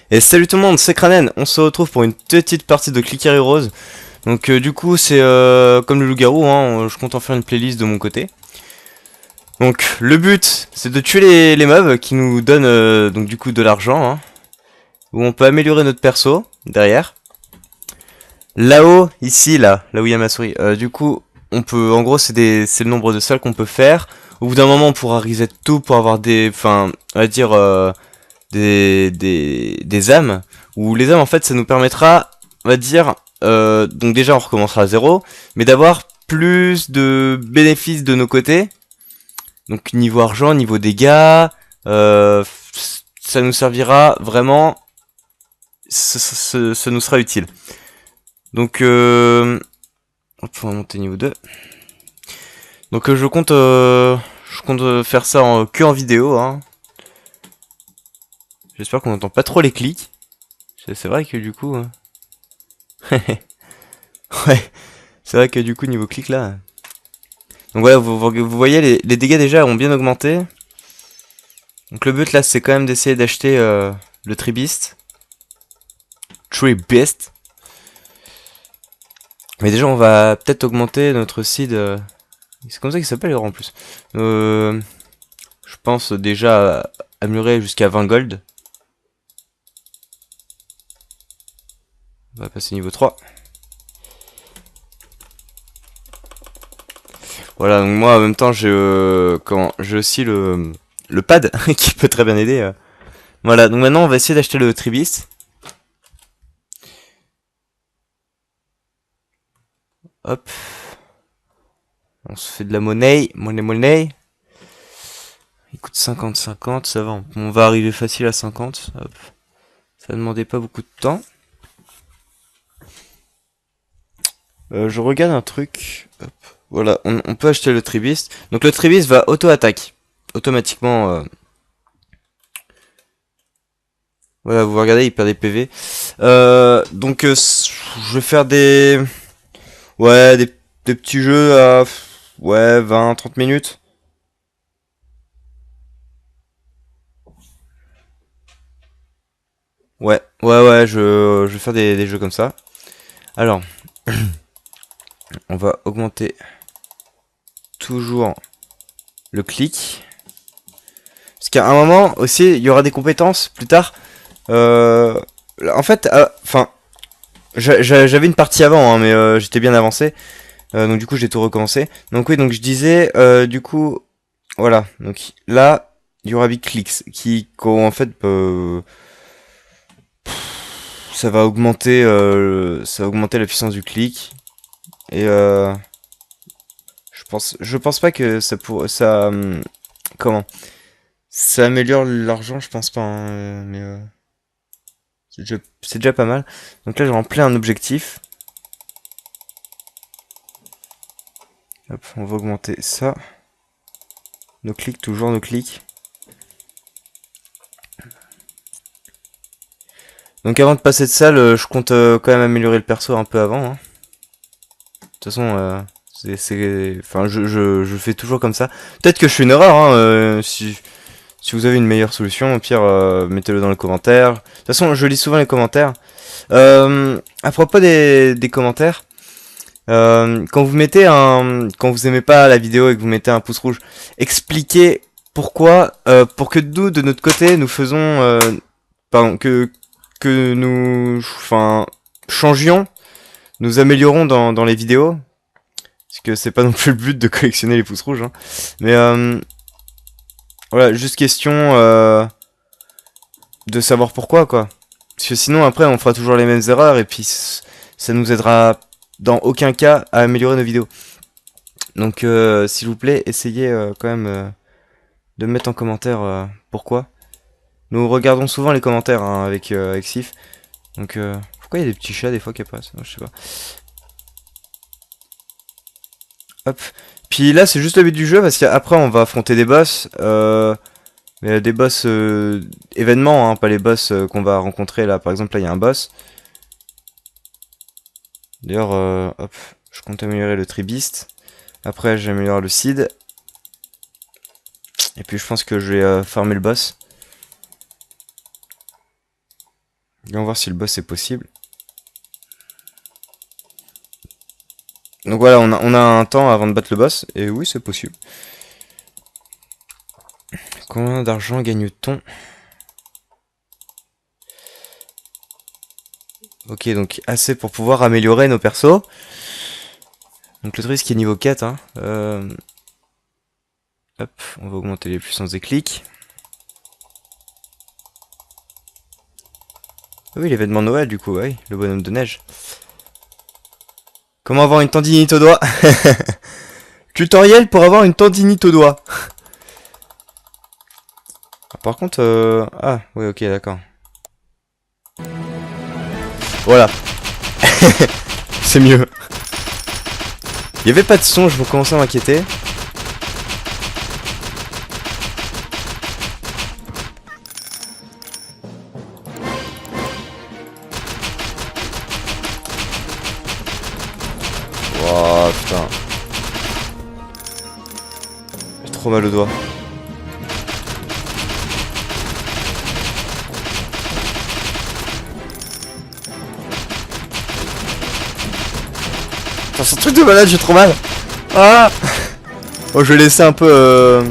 Et salut tout le monde, c'est Kranen, on se retrouve pour une petite partie de Clicker Heroes. Donc du coup c'est comme le loup-garou, hein, je compte en faire une playlist de mon côté. Donc le but c'est de tuer les mobs qui nous donnent donc du coup de l'argent, hein, où on peut améliorer notre perso derrière. Là-haut, ici, là où il y a ma souris, du coup on peut, en gros c'est le nombre de salles qu'on peut faire. Au bout d'un moment on pourra reset tout pour avoir des, enfin on va dire des âmes, où les âmes en fait ça nous permettra, on va dire, donc déjà on recommencera à zéro, mais d'avoir plus de bénéfices de nos côtés, donc niveau argent, niveau dégâts, ça nous servira vraiment, ça nous sera utile. Donc hop, on va monter niveau 2. Donc je compte faire ça que en vidéo, hein. J'espère qu'on n'entend pas trop les clics. C'est vrai que du coup... ouais, c'est vrai que du coup, niveau clic là... Donc voilà, vous voyez, les dégâts déjà ont bien augmenté. Donc le but là, c'est quand même d'essayer d'acheter le Tribist. Tribist. Mais déjà, on va peut-être augmenter notre seed. C'est comme ça qu'il s'appelle en plus. Je pense déjà améliorer jusqu'à 20 gold. On va passer niveau 3. Voilà, donc moi en même temps j'ai aussi le pad qui peut très bien aider. Voilà, donc maintenant on va essayer d'acheter le Tribist. Hop, on se fait de la monnaie. Il coûte 50-50, ça va, on va arriver facile à 50. Hop. Ça demandait pas beaucoup de temps. Je regarde un truc. Hop. Voilà, on peut acheter le Tribist. Donc le Tribist va auto-attaque. Automatiquement. Voilà, vous regardez, il perd des PV. Donc je vais faire des... Ouais, des petits jeux à... Ouais, 20-30 minutes. Ouais, je vais faire des jeux comme ça. Alors, on va augmenter toujours le clic. Parce qu'à un moment aussi, il y aura des compétences plus tard. En fait, enfin, j'avais une partie avant, hein, mais j'étais bien avancé. Donc du coup, j'ai tout recommencé. Donc oui, donc je disais, du coup, voilà. Donc là, il y aura Big Clicks qui, en fait, ça va augmenter la puissance du clic. Et je pense pas que comment? Ça améliore l'argent, je pense pas, hein, mais c'est déjà pas mal. Donc là, je remplis un objectif. Hop, on va augmenter ça. Nos clics, toujours nos clics. Donc avant de passer de salle, je compte quand même améliorer le perso un peu avant, hein. De toute façon, enfin, je fais toujours comme ça. Peut-être que je fais une erreur, hein, si vous avez une meilleure solution, au pire, mettez-le dans les commentaires. De toute façon, je lis souvent les commentaires. À propos des commentaires, quand vous aimez pas la vidéo et que vous mettez un pouce rouge, expliquez pourquoi, pour que nous, de notre côté, nous faisons, pardon, que nous, enfin, changions, nous améliorons dans les vidéos. Parce que c'est pas non plus le but de collectionner les pouces rouges, hein. Mais voilà, juste question de savoir pourquoi, quoi. Parce que sinon, après, on fera toujours les mêmes erreurs et puis ça nous aidera dans aucun cas à améliorer nos vidéos. Donc, s'il vous plaît, essayez quand même de mettre en commentaire pourquoi. Nous regardons souvent les commentaires, hein, avec Sif. Donc, pourquoi il y a des petits chats des fois qui apparaissent? Je sais pas. Hop. Puis là, c'est juste le but du jeu parce qu'après, on va affronter des boss. Mais des boss événements, hein, pas les boss qu'on va rencontrer là. Par exemple, là, il y a un boss. D'ailleurs, hop, je compte améliorer le Tribist. Après, j'améliore le Seed. Et puis, je pense que je vais farmer le boss. On va voir si le boss est possible. Donc voilà, on a un temps avant de battre le boss. Et oui, c'est possible. Combien d'argent gagne-t-on? Ok, donc assez pour pouvoir améliorer nos persos. Donc le truc qui est niveau 4. Hein. Hop, on va augmenter les puissances des clics. Ah oui, l'événement Noël du coup, oui, le bonhomme de neige. Comment avoir une tendinite au doigt? Tutoriel pour avoir une tendinite au doigt. Par contre, ah, oui, ok, d'accord. Voilà. C'est mieux. Il y avait pas de son, je vous commençais à m'inquiéter. Oh putain. J'ai trop mal au doigt. Putain, c'est un truc de malade, j'ai trop mal. Ah. Bon, je vais laisser un peu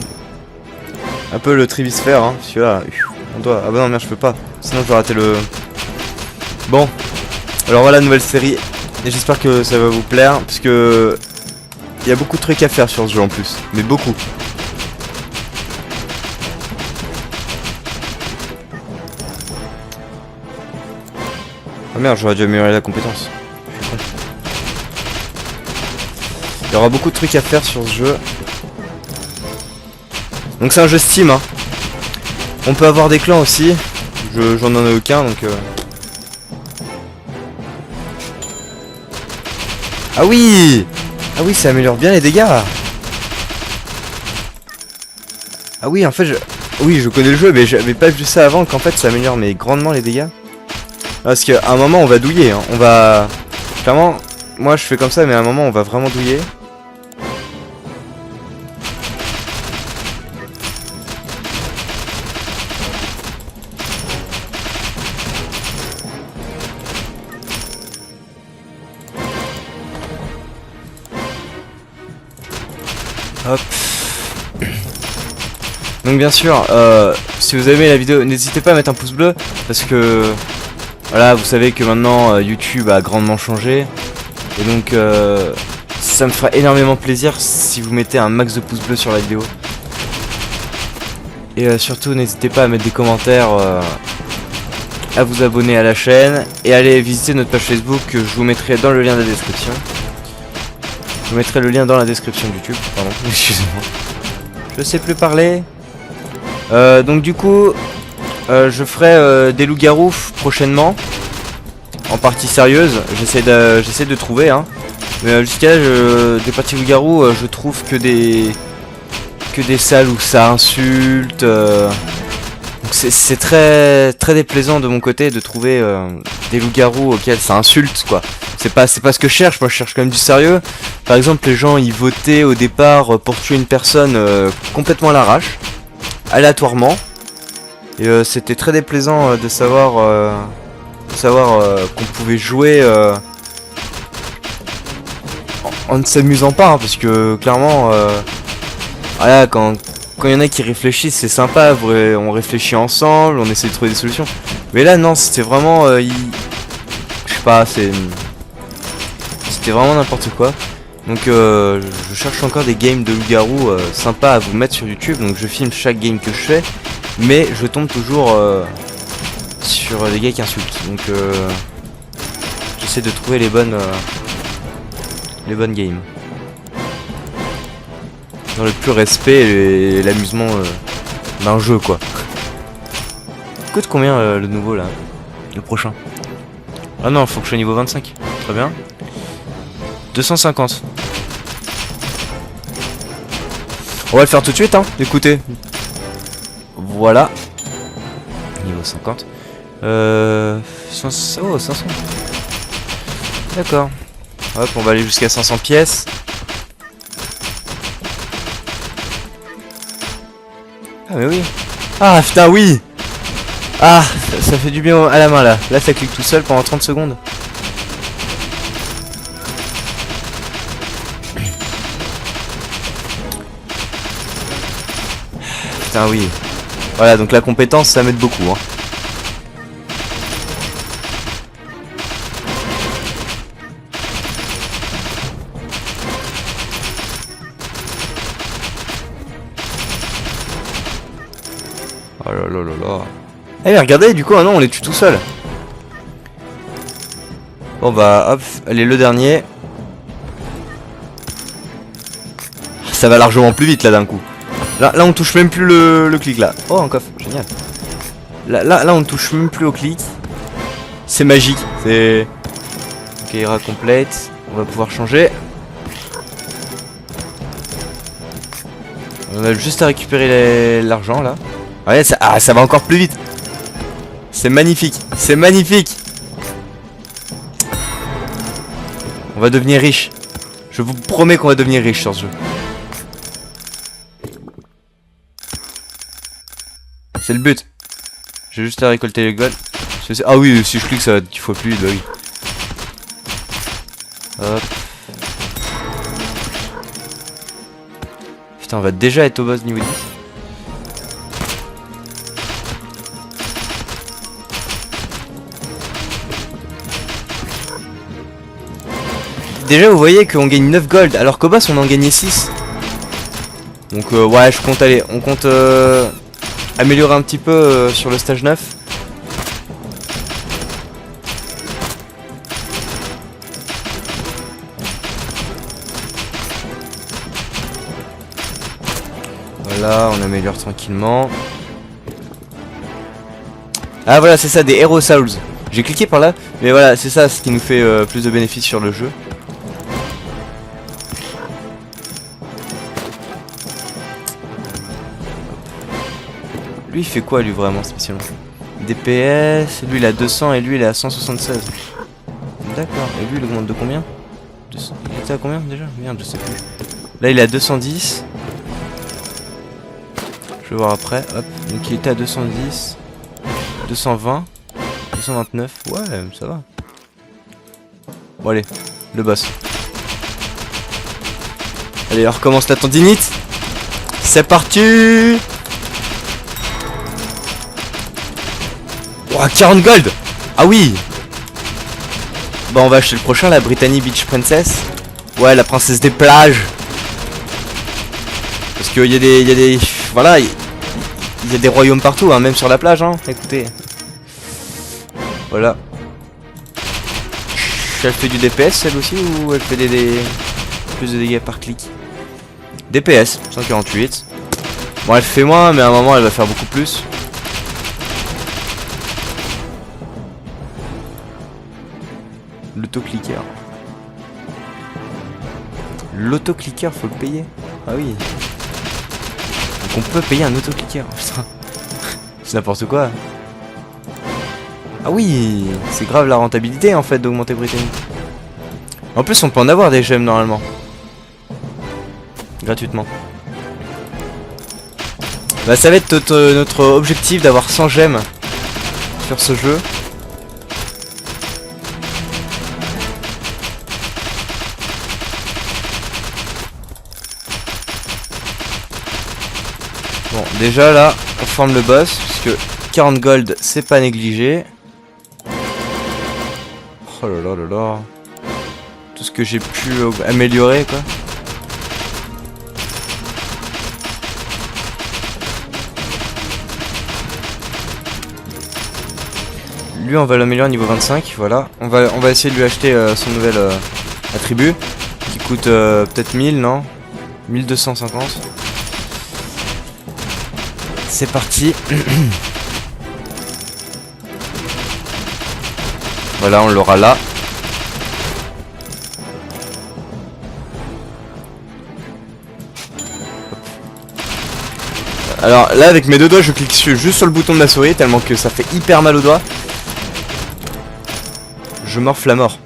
le Trivis faire, hein. Celui-là, on doit. Ah bah non, merde, je peux pas. Sinon, je vais rater le. Bon. Alors voilà, nouvelle série. Et j'espère que ça va vous plaire, parce que il y a beaucoup de trucs à faire sur ce jeu en plus, mais beaucoup. Ah merde, j'aurais dû améliorer la compétence. Je suis con. Il y aura beaucoup de trucs à faire sur ce jeu. Donc c'est un jeu Steam, hein. On peut avoir des clans aussi. J'en ai aucun, donc... Ah oui! Ah oui, ça améliore bien les dégâts. Ah oui, en fait, oui, je connais le jeu, mais j'avais pas vu ça avant, qu'en fait, ça améliore mais grandement les dégâts. Parce qu'à un moment, on va douiller, hein. On va... Clairement, moi, je fais comme ça, mais à un moment, on va vraiment douiller. Hop. Donc bien sûr, si vous avez aimé la vidéo, n'hésitez pas à mettre un pouce bleu, parce que voilà, vous savez que maintenant YouTube a grandement changé, et donc ça me fera énormément plaisir si vous mettez un max de pouces bleus sur la vidéo. Et surtout, n'hésitez pas à mettre des commentaires, à vous abonner à la chaîne, et à aller visiter notre page Facebook que je vous mettrai dans le lien de la description. Je vous mettrai le lien dans la description de YouTube, pardon, excusez-moi. Je sais plus parler. Donc du coup, je ferai des loups-garous prochainement, en partie sérieuse. J'essaie de trouver, hein. Mais jusqu'à là, des parties loups-garous, je trouve que des salles où ça insulte. Donc c'est très déplaisant de mon côté de trouver des loups-garous auxquels ça insulte, quoi. C'est pas ce que je cherche, moi je cherche quand même du sérieux. Par exemple, les gens ils votaient au départ pour tuer une personne complètement à l'arrache, aléatoirement. Et c'était très déplaisant de savoir qu'on pouvait jouer en ne s'amusant pas, hein, parce que clairement, voilà, quand il y en a qui réfléchissent, c'est sympa, on réfléchit ensemble, on essaie de trouver des solutions. Mais là non, c'était vraiment, je sais pas, c'était vraiment n'importe quoi. Donc je cherche encore des games de loup-garou sympas à vous mettre sur YouTube. Donc je filme chaque game que je fais, mais je tombe toujours sur des gars qui insultent. Donc j'essaie de trouver les bonnes games dans le plus respect et l'amusement d'un jeu, quoi. Coûte combien le nouveau là, le prochain? Ah non, faut que je sois niveau 25. Très bien. 250. On va le faire tout de suite, hein. Écoutez. Voilà. Niveau 50. 500. Oh, 500. D'accord. Hop, on va aller jusqu'à 500 pièces. Ah mais oui. Ah putain oui. Ah, ça fait du bien à la main là. Là ça clique tout seul pendant 30 secondes. Putain oui. Voilà, donc la compétence ça m'aide beaucoup hein. Oh là là là là. Eh mais regardez, du coup, ah non, on les tue tout seul. Bon bah, hop, allez, le dernier. Ça va largement plus vite là d'un coup. Là on touche même plus le clic là. Oh, un coffre, génial. Là on touche même plus au clic. C'est magique, c'est... Ok, ira complète. On va pouvoir changer. On a juste à récupérer l'argent là. Ouais, ça va encore plus vite. C'est magnifique, c'est magnifique. On va devenir riche. Je vous promets qu'on va devenir riche sur ce jeu. C'est le but. J'ai juste à récolter les gold. Ah oui, si je clique ça va 10 fois plus vite, bah oui. Hop. Putain, on va déjà être au boss niveau 10. Déjà vous voyez qu'on gagne 9 gold alors qu'au boss on en gagnait 6. Donc ouais je compte aller, on compte améliorer un petit peu sur le stage 9. Voilà, on améliore tranquillement. Ah voilà c'est ça, des Hero Souls. J'ai cliqué par là, mais voilà c'est ça ce qui nous fait plus de bénéfices sur le jeu. Lui il fait quoi lui vraiment spécialement? DPS, lui il a 200 et lui il est à 176. D'accord, et lui il augmente de combien? Il était à combien déjà? Merde je sais plus. Là il est à 210. Je vais voir après, hop. Donc il était à 210, 220, 229. Ouais, ça va. Bon allez, le boss. Allez, on recommence la tendinite. C'est parti. Ouah, 40 gold. Ah oui. Bon, on va acheter le prochain, la Brittany Beach Princess. Ouais, la princesse des plages. Parce qu'il y a des... Voilà, il y a des royaumes partout, hein, même sur la plage, hein. Écoutez. Voilà. Elle fait du DPS, celle aussi, ou elle fait plus de dégâts par clic? DPS, 148. Bon, elle fait moins, mais à un moment, elle va faire beaucoup plus. L'autoclicker. L'autoclicker, faut le payer. Ah oui. Donc on peut payer un autoclicker. Putain. C'est n'importe quoi. Ah oui, c'est grave la rentabilité en fait d'augmenter Brittany. En plus on peut en avoir des gemmes normalement. Gratuitement. Bah ça va être notre objectif d'avoir 100 gemmes sur ce jeu. Bon, déjà là, on forme le boss, puisque 40 gold, c'est pas négligé. Oh là là là là. Tout ce que j'ai pu améliorer, quoi. Lui, on va l'améliorer niveau 25, voilà. On va essayer de lui acheter son nouvel attribut, qui coûte peut-être 1000, non 1250. C'est parti. Voilà, on l'aura là. Alors là, avec mes deux doigts, je clique juste sur le bouton de ma souris, tellement que ça fait hyper mal aux doigts. Je morfle la mort.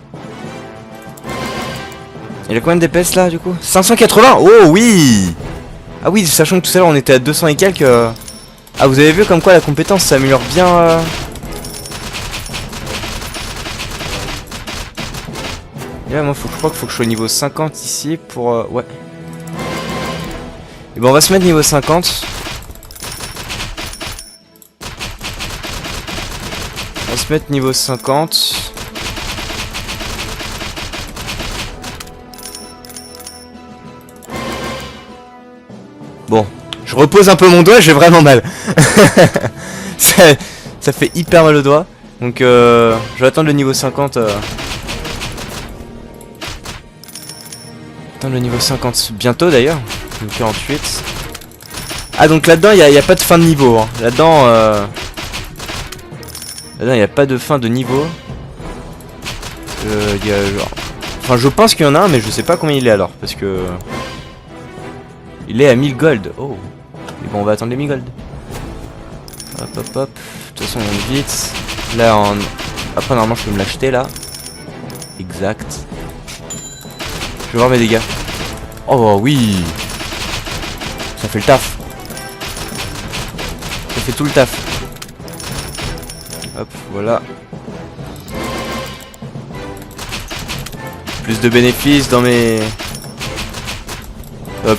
Il a combien de DPS là, du coup? 580. Oh oui. Ah oui, sachant que tout à l'heure, on était à 200 et quelques. Ah, vous avez vu comme quoi la compétence s'améliore bien Et là, moi, je crois qu'il faut que je sois au niveau 50 ici pour... ouais. Et ben, on va se mettre niveau 50. On va se mettre niveau 50. Bon, je repose un peu mon doigt, j'ai vraiment mal. ça fait hyper mal au doigt. Donc, je vais attendre le niveau 50. Attendre le niveau 50 bientôt d'ailleurs. Donc 48. Ah, donc là-dedans, il n'y a pas de fin de niveau. Hein. Là-dedans, il n'y a pas de fin de niveau. Y a, genre... Enfin, je pense qu'il y en a un, mais je sais pas combien il est alors. Parce que... Il est à 1000 gold. Oh. Mais bon, on va attendre les 1000 gold. Hop, hop, hop. De toute façon, on monte vite. Là, après, normalement, je peux me l'acheter, là. Exact. Je vais voir mes dégâts. Oh, oui. Ça fait le taf. Ça fait tout le taf. Hop, voilà. Plus de bénéfices dans mes...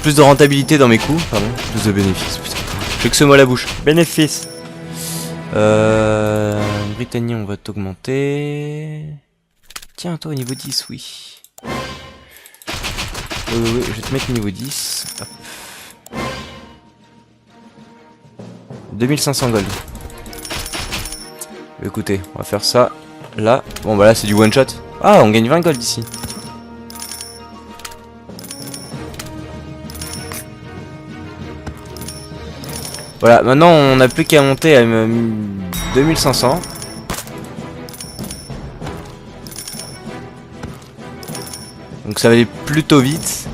plus de rentabilité dans mes coups, pardon. Plus de bénéfices, putain. J'ai que ce mot à la bouche. Bénéfice. Britannie, on va t'augmenter. Tiens, toi au niveau 10, oui. Oui, je vais te mettre niveau 10. Hop. 2500 gold. Écoutez, on va faire ça. Là. Bon, bah là, c'est du one shot. Ah, on gagne 20 gold ici. Voilà, maintenant on n'a plus qu'à monter à 2500. Donc ça va aller plutôt vite.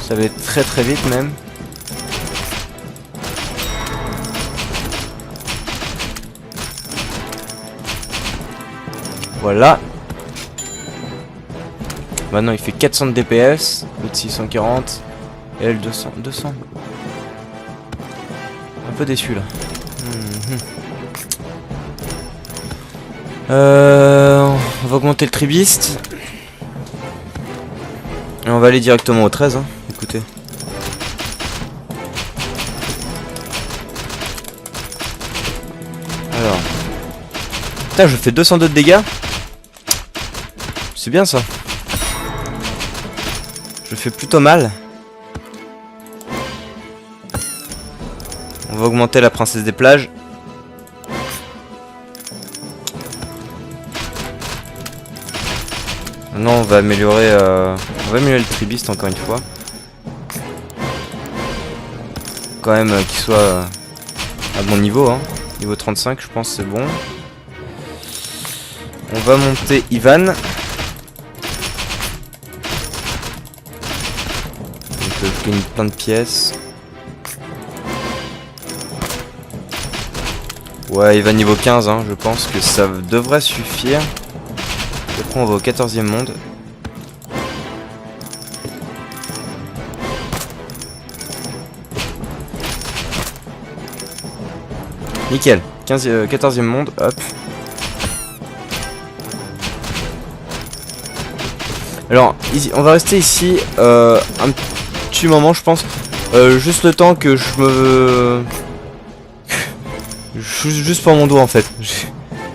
Ça va être très très vite même. Voilà. Maintenant il fait 400 de DPS, l'autre 640, et elle 200. Un peu déçu là. On va augmenter le tribiste. Et on va aller directement au 13, hein. Écoutez. Alors. Putain, je fais 202 de dégâts. C'est bien ça. Je fais plutôt mal. On va augmenter la princesse des plages. Maintenant on va améliorer le tribiste encore une fois. Quand même qu'il soit à bon niveau, hein. Niveau 35 je pense c'est bon. On va monter Ivan. Je gagne plein de pièces. Ouais, il va niveau 15, hein, je pense que ça devrait suffire. Après, on va au 14e monde. Nickel, 14e monde, hop. Alors, ici, on va rester ici un petit moment, je pense. Juste le temps que je me... Juste pour mon dos en fait.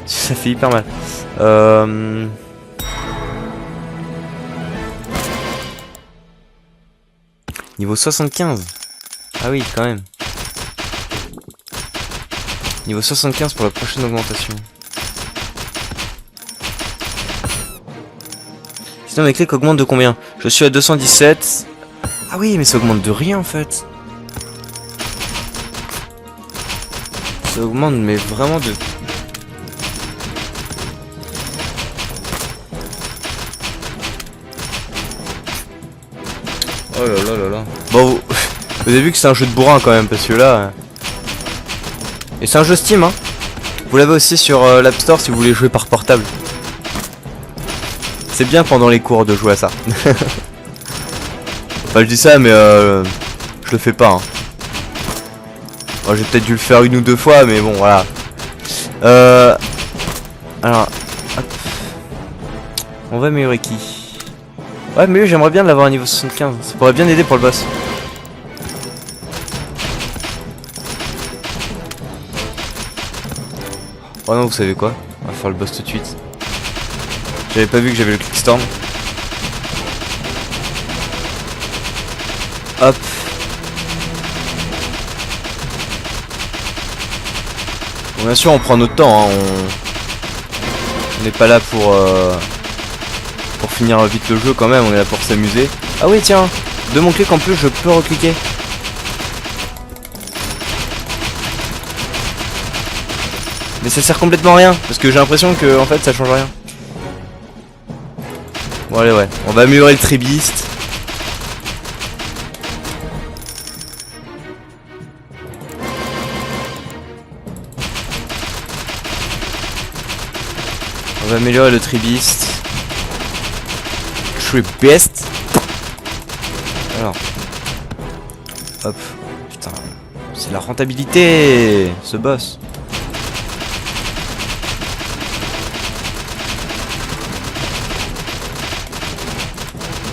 Ça fait hyper mal. Niveau 75. Ah oui, quand même. Niveau 75 pour la prochaine augmentation. Sinon mes clics augmentent de combien? Je suis à 217. Ah oui, mais ça augmente de rien en fait. Ça augmente mais vraiment de... Oh là là là là. Bon, vous avez vu que c'est un jeu de bourrin quand même, parce que là... Et c'est un jeu Steam, hein. Vous l'avez aussi sur l'App Store si vous voulez jouer par portable. C'est bien pendant les cours de jouer à ça. Enfin je dis ça mais je le fais pas hein. Bon, j'ai peut-être dû le faire une ou deux fois mais bon voilà. Alors hop. On va améliorer qui? Ouais mais j'aimerais bien l'avoir à niveau 75. Ça pourrait bien aider pour le boss. Oh non vous savez quoi? On va faire le boss tout de suite. J'avais pas vu que j'avais le Clickstorm. Hop. Bon, bien sûr on prend notre temps hein. On n'est pas là pour finir vite le jeu quand même, on est là pour s'amuser. Ah oui tiens, de mon clic en plus je peux recliquer. Mais ça sert complètement à rien, parce que j'ai l'impression que en fait ça change rien. Bon allez ouais, on va améliorer le tribiste. On va améliorer le tribiste. Tribiste. Alors. Hop. Putain. C'est la rentabilité, ce boss.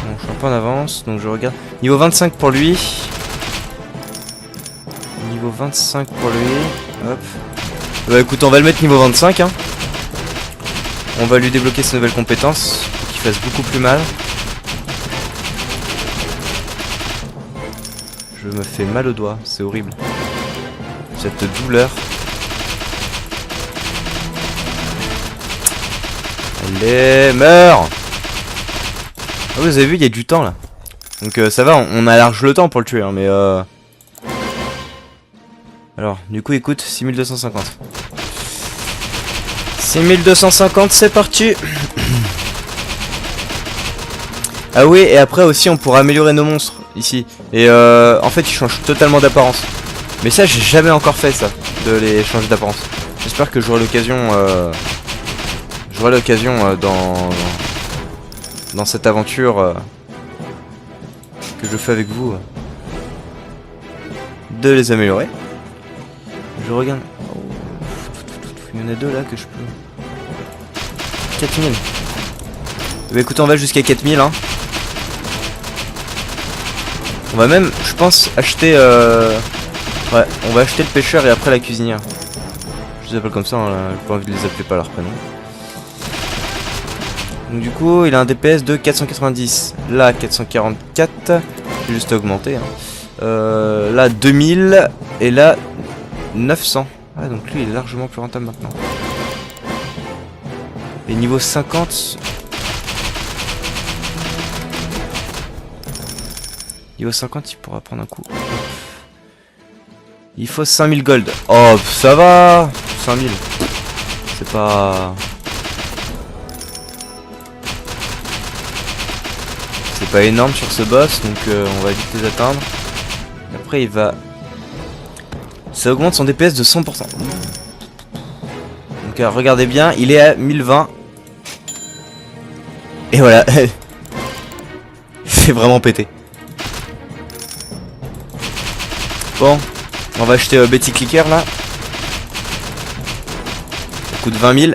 Bon, je suis un peu en avance, donc je regarde. Niveau 25 pour lui. Niveau 25 pour lui. Hop. Bah écoute, on va le mettre niveau 25 hein. On va lui débloquer ses nouvelles compétences pour qu'il fasse beaucoup plus mal. Je me fais mal au doigt, c'est horrible. Cette douleur. Allez, meurs! Ah, vous avez vu, il y a du temps là. Donc ça va, on a large le temps pour le tuer, hein, mais alors, du coup, écoute, 6250. 6250, c'est parti. Ah oui, et après aussi, on pourra améliorer nos monstres, ici. Et en fait, ils changent totalement d'apparence. Mais ça, j'ai jamais encore fait ça, de les changer d'apparence. J'espère que j'aurai l'occasion dans cette aventure que je fais avec vous, de les améliorer. Je regarde. Oh. Il y en a deux là que je peux. 4000. Bah écoute, on va jusqu'à 4000 hein. On va même, je pense, acheter ouais, on va acheter le pêcheur et après la cuisinière. Je les appelle comme ça, hein, j'ai pas envie de les appeler par leur prénom. Donc du coup, il a un DPS de 490. Là, 444. J'ai juste augmenté. Hein. Là, 2000. Et là, 900. Ah, donc lui, il est largement plus rentable maintenant. Et niveau 50... Niveau 50, il pourra prendre un coup. Il faut 5000 gold. Oh, ça va. 5000. C'est pas... C'est pas énorme sur ce boss, donc on va vite les atteindre. Et après, il va... Ça augmente son DPS de 100%. Donc regardez bien, il est à 1020. Et voilà. C'est vraiment pété. Bon, on va acheter Betty Clicker là. Ça coûte 20 000.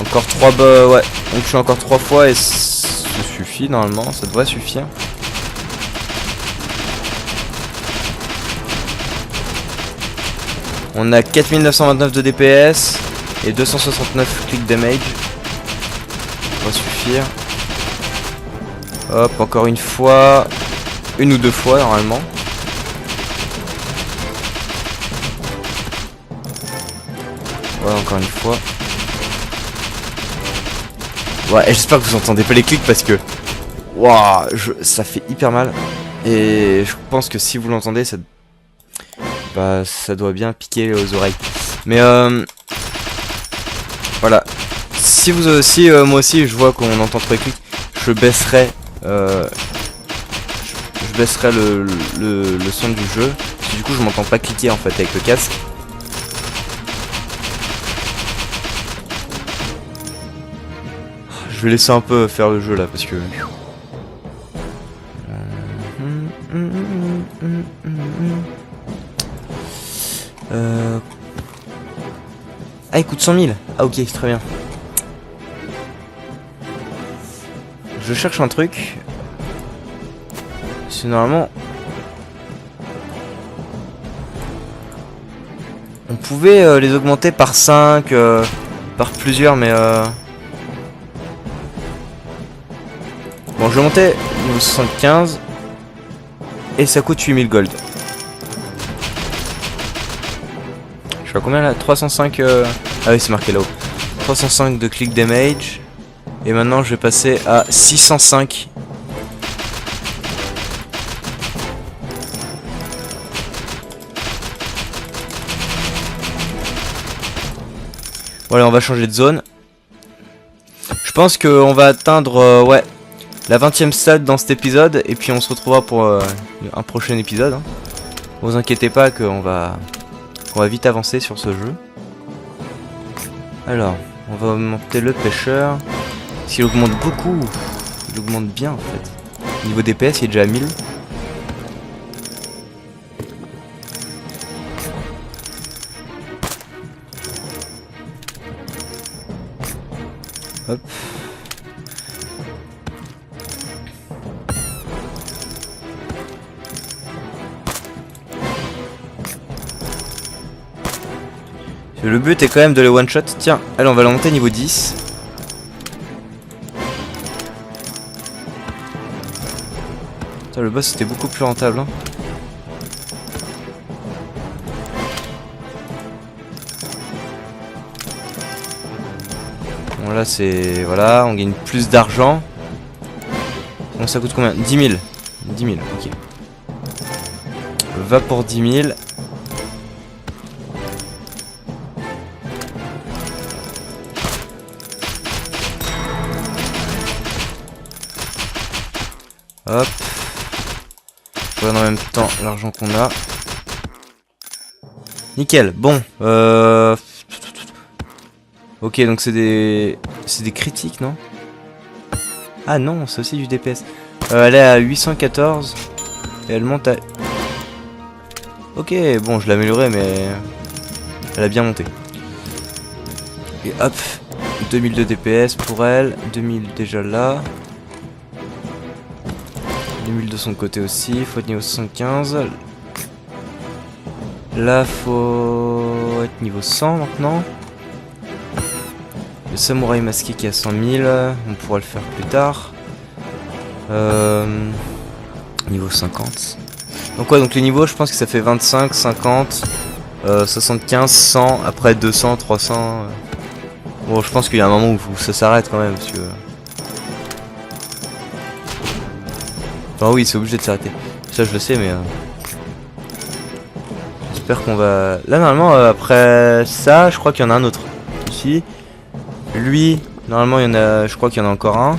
Encore 3 ouais. Donc je suis encore 3 fois et ça suffit normalement, ça devrait suffire. On a 4929 de DPS et 269 click damage. Ça va suffire. Hop, encore une fois. Une ou deux fois normalement. Ouais, encore une fois. Ouais, j'espère que vous entendez pas les clics parce que... Waouh, ça fait hyper mal. Et je pense que si vous l'entendez, ça... Bah, ça doit bien piquer aux oreilles. Mais voilà. Si vous aussi, moi aussi, je vois qu'on entend trop les clics, je baisserai... je baisserai le son du jeu. Parce que du coup, je m'entends pas cliquer en fait avec le casque. Je vais laisser un peu faire le jeu là parce que... Ah, il coûte 100 000. Ah ok, c'est très bien. Je cherche un truc. C'est normalement... On pouvait les augmenter par 5, par plusieurs, mais... Bon, je vais monter niveau 75. Et ça coûte 8000 gold. Je suis à combien là? 305... Ah oui, c'est marqué là-haut. 305 de click damage. Et maintenant, je vais passer à 605. Voilà, on va changer de zone. Je pense qu'on va atteindre ouais, la 20e stade dans cet épisode. Et puis on se retrouvera pour un prochain épisode. Hein. Vous inquiétez pas qu'on va vite avancer sur ce jeu. Alors, on va augmenter le pêcheur. S'il augmente beaucoup, il augmente bien en fait. Niveau DPS, il est déjà à 1000. Hop. Le but est quand même de les one shot. Tiens, allez, on va la monter niveau 10. Putain, le boss c'était beaucoup plus rentable. Hein. Bon là c'est... Voilà, on gagne plus d'argent. Bon ça coûte combien? 10 000. 10 000, ok. Va pour 10 000. Hop. Je regarde en même temps l'argent qu'on a. Nickel, bon. Ok, donc c'est des critiques, non? Ah non, c'est aussi du DPS. Elle est à 814. Et elle monte à... Ok, bon, je l'ai améliorée, mais... Elle a bien monté. Et hop. 2000 de DPS pour elle. 2000 déjà là. 2000 de son côté aussi. Faut être niveau 75. Là, faut être niveau 100 maintenant. Le samouraï masqué qui a 100 000, on pourra le faire plus tard. Niveau 50. Donc ouais, donc les niveaux, je pense que ça fait 25, 50, 75, 100, après 200, 300. Bon, je pense qu'il y a un moment où ça s'arrête quand même, parce que... Enfin oui, c'est obligé de s'arrêter. Ça, je le sais, mais... J'espère qu'on va... Là, normalement, après ça, je crois qu'il y en a un autre. Ici. Lui, normalement, il y en a... Je crois qu'il y en a encore un.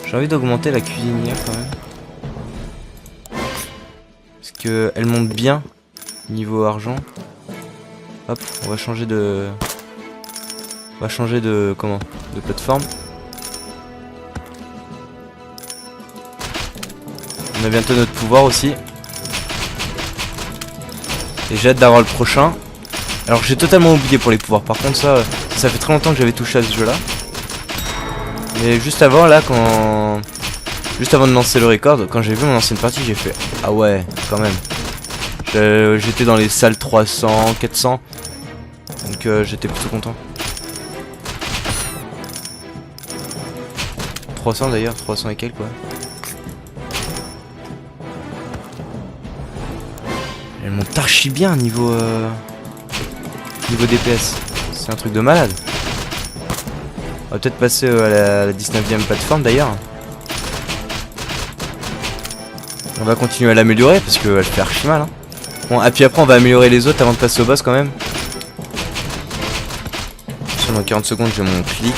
J'ai envie d'augmenter la cuisinière, quand même. Parce que elle monte bien. Niveau argent. Hop, on va changer de... On va changer de... Comment? De plateforme. On a bientôt notre pouvoir aussi. Et j'ai hâte d'avoir le prochain. Alors j'ai totalement oublié pour les pouvoirs. Par contre ça fait très longtemps que j'avais touché à ce jeu là. Mais juste avant là quand... Juste avant de lancer le record, quand j'ai vu mon ancienne partie j'ai fait... Ah ouais, quand même. J'étais dans les salles 300, 400. Donc j'étais plutôt content. 300 d'ailleurs, 300 et quelques ouais. Elle monte archi bien niveau DPS. C'est un truc de malade. On va peut-être passer à la 19e plateforme d'ailleurs. On va continuer à l'améliorer parce qu'elle fait archi mal. Hein. Bon, et puis après on va améliorer les autres avant de passer au boss quand même. Dans 40 secondes j'ai mon clic.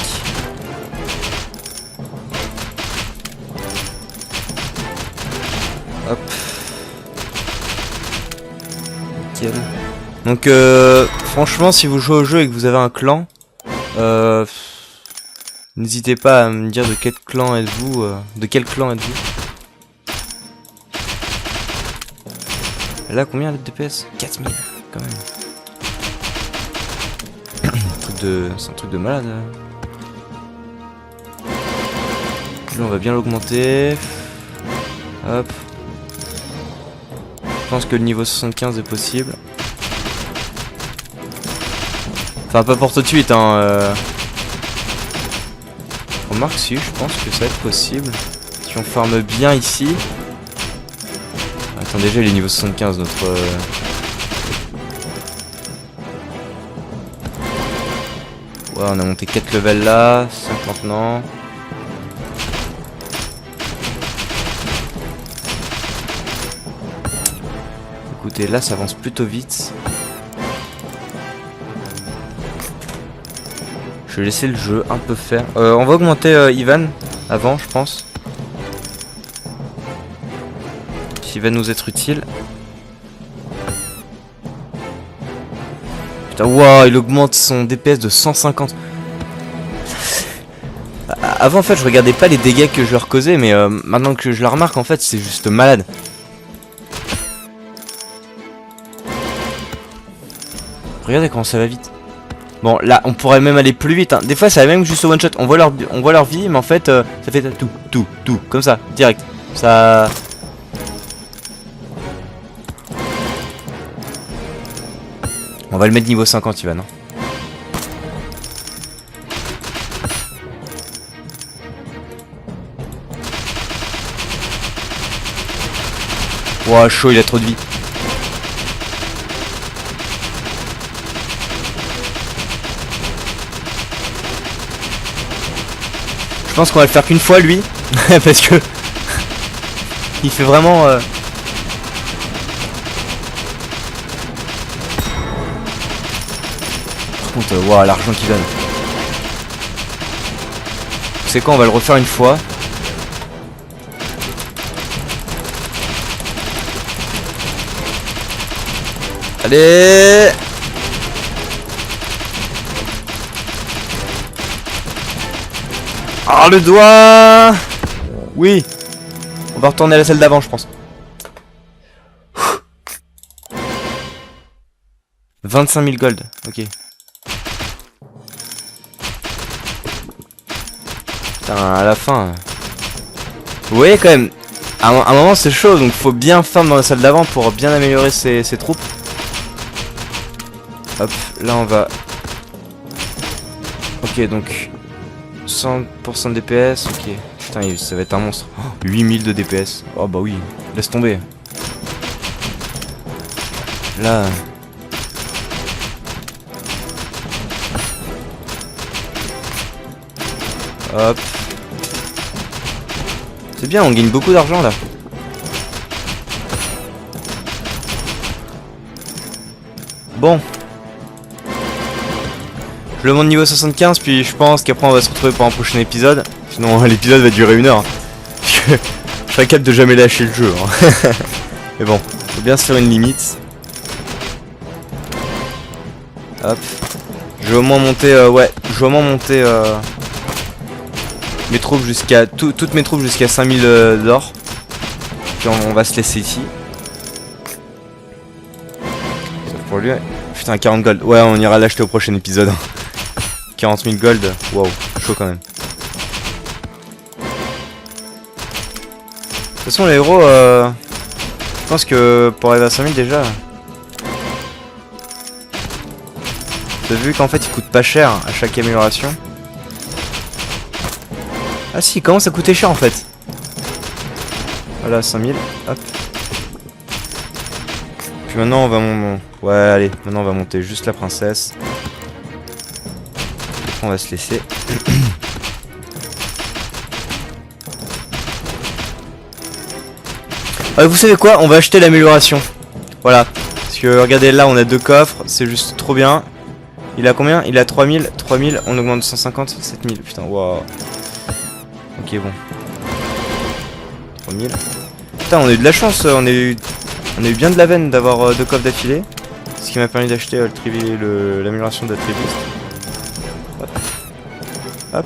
Hop. Donc franchement si vous jouez au jeu et que vous avez un clan, N'hésitez pas à me dire de quel clan êtes-vous. De quel clan êtes-vous? Là, combien de DPS? 4000, quand même. C'est un truc de malade. Là, on va bien l'augmenter. Hop. Je pense que le niveau 75 est possible. Enfin, pas pour tout de suite, hein. Remarque, si, je pense que ça va être possible. Si on farme bien ici. Attends, déjà, il est niveau 75, notre... Ouais, on a monté 4 levels là, 5 maintenant. Écoutez, là, ça avance plutôt vite. Je vais laisser le jeu un peu faire. On va augmenter Ivan avant, je pense. S'il va nous être utile. Putain, waouh, il augmente son DPS de 150. Avant, en fait, je regardais pas les dégâts que je leur causais, mais maintenant que je la remarque, en fait, c'est juste malade. Regardez comment ça va vite. Bon, là, on pourrait même aller plus vite, hein. Des fois, ça va même juste au one shot. On voit leur vie, mais en fait, ça fait tout, comme ça, direct. Ça... On va le mettre niveau 50, Ivan. Hein. Ouah, chaud, il a trop de vie. Je pense qu'on va le faire qu'une fois, lui. Parce que... il fait vraiment... Par contre, waouh, l'argent qu'il donne. C'est quoi, on va le refaire une fois. Allez! Ah, le doigt! Oui! On va retourner à la salle d'avant, je pense. 25 000 gold, ok. Putain, à la fin... Vous voyez quand même, à un moment c'est chaud, donc faut bien farm dans la salle d'avant pour bien améliorer ses troupes. Hop, là on va... Ok, donc... 100% de DPS, ok. Putain, ça va être un monstre. Oh, 8000 de DPS. Oh bah oui, laisse tomber. Là... Hop. C'est bien, on gagne beaucoup d'argent là. Bon. Je le monte niveau 75, puis je pense qu'après on va se retrouver pour un prochain épisode. Sinon l'épisode va durer 1 heure. Je serais capable de jamais lâcher le jeu. Hein. Mais bon, faut bien se faire une limite. Hop. Je vais au moins monter, ouais, je vais au moins monter mes troupes jusqu'à... toutes mes troupes jusqu'à 5000 d'or. Puis on va se laisser ici. Sauf pour lui. Putain, 40 gold. Ouais, on ira l'acheter au prochain épisode. 40 000 gold. Waouh, chaud quand même. De toute façon, les héros, je pense que pour arriver à 5000 déjà... T'as vu qu'en fait, ils coûtent pas cher à chaque amélioration. Ah si, il commence à coûter cher en fait. Voilà, 5000, hop. Puis maintenant on va ouais, allez, maintenant on va monter juste la princesse. Après on va se laisser. Vous savez quoi, on va acheter l'amélioration. Voilà. Parce que regardez, là on a 2 coffres, c'est juste trop bien. Il a combien? Il a 3000, 3000, on augmente de 150, 7000, putain, waouh. Ok, bon. 3000. Putain, on a eu de la chance, on a eu bien de la veine d'avoir 2 coffres d'affilée. Ce qui m'a permis d'acheter l'amélioration de la tribiste. Hop.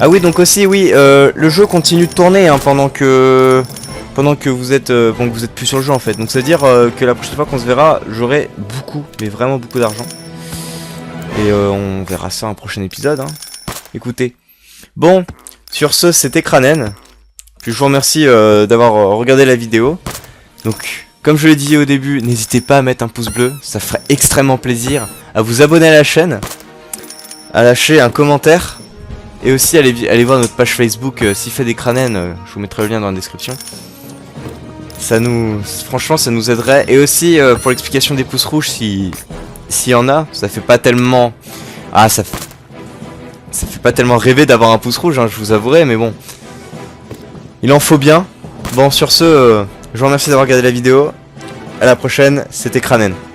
Ah oui, donc aussi, oui, le jeu continue de tourner hein, pendant que vous êtes plus sur le jeu en fait. Donc ça veut dire que la prochaine fois qu'on se verra, j'aurai beaucoup, mais vraiment beaucoup d'argent. Et on verra ça un prochain épisode. Hein. Écoutez. Bon, sur ce, c'était Cranen. Puis je vous remercie d'avoir regardé la vidéo. Donc, comme je l'ai dit au début, n'hésitez pas à mettre un pouce bleu, ça ferait extrêmement plaisir. À vous abonner à la chaîne, à lâcher un commentaire. Et aussi, allez voir notre page Facebook, s'il fait des Cranen, je vous mettrai le lien dans la description. Franchement, ça nous aiderait. Et aussi, pour l'explication des pouces rouges, s'il y en a, ça fait pas tellement... Ah, ça fait pas tellement rêver d'avoir un pouce rouge, hein, je vous avouerai, mais bon. Il en faut bien. Bon, sur ce, je vous remercie d'avoir regardé la vidéo. À la prochaine, c'était Cranen.